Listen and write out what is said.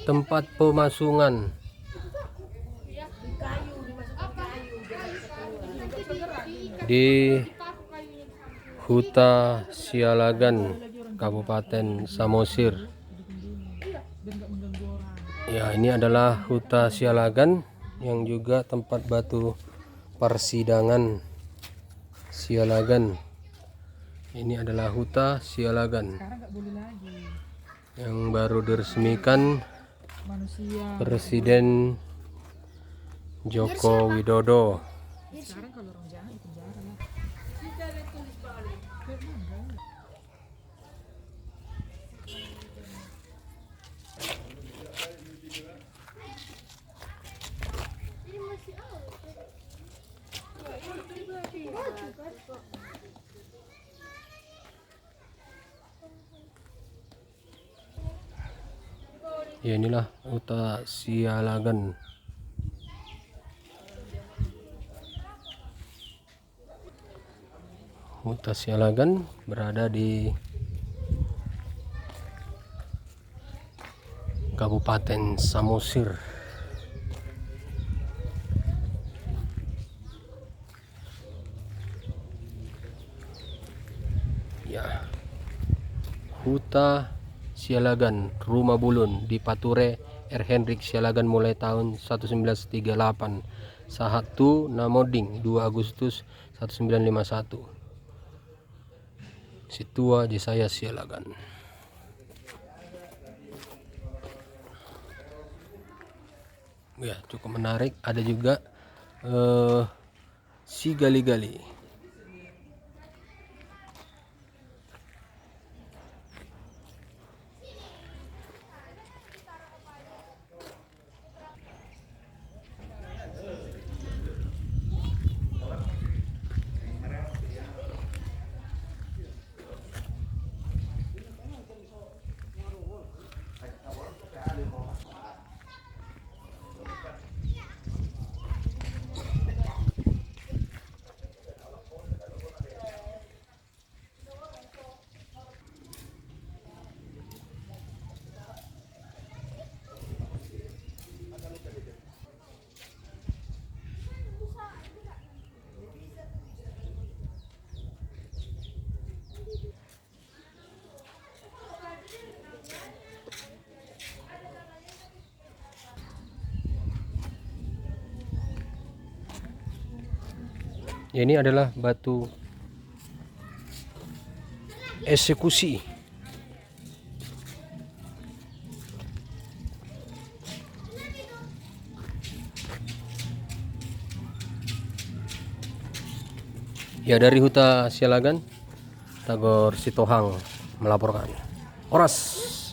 tempat pemasungan di Huta Sialagan, Kabupaten Samosir. Ya, ini adalah Huta Sialagan yang juga tempat batu persidangan Sialagan. Ini adalah Huta Sialagan yang baru diresmikan Presiden Joko Widodo. Ya, inilah Huta Sialagan. Huta Sialagan berada di Kabupaten Samosir. Ya, Huta Sialagan, Rumah Bulun di Pature R. Hendrik Sialagan mulai tahun 1938. Sahatu Namoding 2 Agustus 1951. Situa Jisaya Sialagan. Ya, cukup menarik. Ada juga si gali-gali. Ya, ini adalah batu eksekusi. Ya, dari Huta Sialagan, Tagor Sitohang melaporkan. Oras.